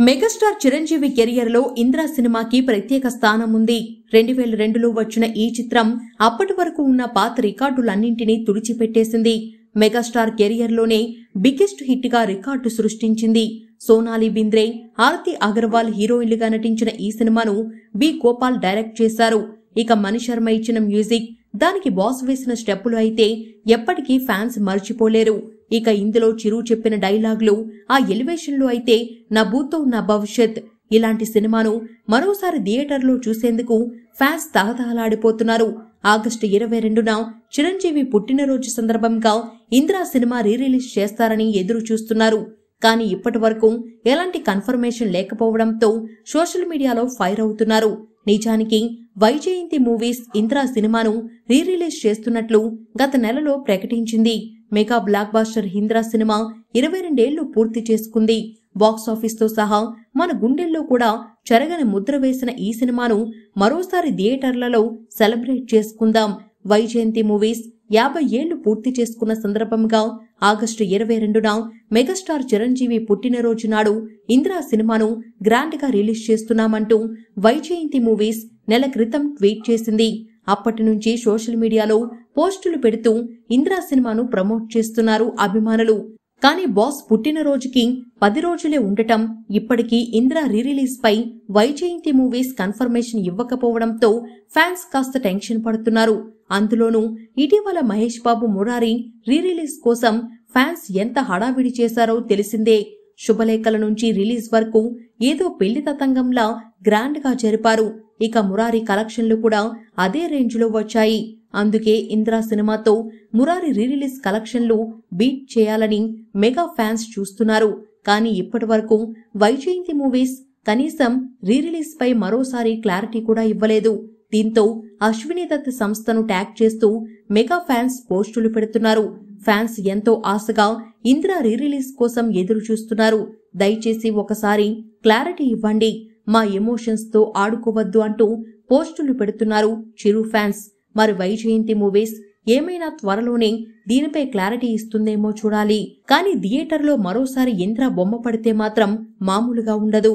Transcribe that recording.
Megastar Chiranjeevi career లో ఇంద్ర సినిమాకి ప్రత్యేక స్థానం ఉంది. 2002లో వచ్చిన ఈ చిత్రం అప్పటి వరకు ఉన్న పాత రికార్డులన్నింటినీ తుడిచిపెట్టేసింది. మెగాస్టార్ కెరియర్ లోనే బిగ్గెస్ట్ హిట్ గా రికార్డు సృష్టించింది. సోనాలి బింద్రే, ఆరతి అగర్వాల్ హీరోయిన్లుగా నటించిన ఈ సినిమాను బి గోపాల్ డైరెక్ట్ చేశారు. ఇక మణిశర్మ ఇచ్చిన మ్యూజిక్, దానికి బాస్ వేసిన స్టెప్పులు అయితే ఎప్పటికీ ఫ్యాన్స్ మర్చిపోలేరు. ఇక ఇందులో చిరు చెప్పిన డైలాగులు, ఆ ఎలివేషన్లు అయితే నా భూతో నా భవిష్యత్. ఇలాంటి సినిమాను మరోసారి థియేటర్లో చూసేందుకు ఫ్యాన్స్ తహతహలాడిపోతున్నారు. ఆగస్టు 22న చిరంజీవి పుట్టినరోజు సందర్భంగా ఇంద్ర సినిమా రిలీజ్ చేస్తారని ఎదురు చూస్తున్నారు. కానీ ఇప్పటి వరకు ఎలాంటి కన్ఫర్మేషన్ లేకపోవడంతో సోషల్ మీడియాలో ఫైర్ అవుతున్నారు. నిజానికి వైజయంతి మూవీస్ ఇంద్ర సినిమాను రిలీజ్ చేస్తున్నట్లు గత నెలలో ప్రకటించింది. Mega blockbuster Indra cinema 22 ఏళ్లు పూర్తి చేసుకుంది. బాక్సాఫీస్ తో సహా మన గుండెల్లో కూడా చెరగని ముద్ర వేసిన ఈ సినిమాను మరోసారి థియేటర్లలో సెలబ్రేట్ చేసుకుందాం. వైజయంతి మూవీస్ 50 ఏళ్లు పూర్తి చేసుకున్న సందర్భంగా ఆగస్టు 22న మెగాస్టార్ చిరంజీవి పుట్టినరోజు నాడు ఇంద్ర సినిమాను గ్రాండ్ గా రిలీజ్ చేస్తున్నామంటూ వైజయంతి మూవీస్ నెల క్రితం ట్వీట్ చేసింది. అప్పటి నుంచి సోషల్ మీడియాలో పోస్టులు పెడుతూ ఇంద్ర సినిమాను ప్రమోట్ చేస్తున్నారు అభిమానులు. కానీ బాస్ పుట్టినరోజుకి 10 రోజులే ఉండటం, ఇప్పటికీ ఇంద్ర రిలీజ్ పై వైజయంతి మూవీస్ కన్ఫర్మేషన్ ఇవ్వకపోవడంతో ఫ్యాన్స్ కాస్త టెన్షన్ పడుతున్నారు. అందులోనూ ఇటీవల మహేష్ బాబు మురారి రిలీజ్ కోసం ఫ్యాన్స్ ఎంత హడావిడి చేశారో తెలిసిందే. శుభలేఖల నుంచి రిలీజ్ వరకు ఏదో పెళ్లి తతంగంలా గ్రాండ్ గా జరిపారు. ఇక మురారి కలెక్షన్లు కూడా అదే రేంజ్ లో వచ్చాయి. అందుకే ఇంద్ర సినిమాతో మురారి రిలీజ్ కలెక్షన్లు బీట్ చేయాలని మెగా ఫ్యాన్స్ చూస్తున్నారు. కానీ ఇప్పటి వరకు వైజయంతి మూవీస్ కనీసం రిలీజ్ పై మరోసారి క్లారిటీ కూడా ఇవ్వలేదు. దీంతో అశ్విని దత్ సంస్థను ట్యాగ్ చేస్తూ మెగా ఫ్యాన్స్ పోస్టులు పెడుతున్నారు. ఫ్యాన్స్ ఎంతో ఆశగా ఇంద్ర రిలీజ్ కోసం ఎదురు చూస్తున్నారు. దయచేసి ఒకసారి క్లారిటీ ఇవ్వండి, మా ఎమోషన్స్ తో ఆడుకోవద్దు అంటూ పోస్టులు పెడుతున్నారు చిరు ఫ్యాన్స్. మరి వైజయంతి మూవీస్ ఏమైనా త్వరలోనే దీనిపై క్లారిటీ ఇస్తుందేమో చూడాలి. కానీ థియేటర్లో మరోసారి ఇంద్ర బొమ్మ పడితే మాత్రం మామూలుగా ఉండదు.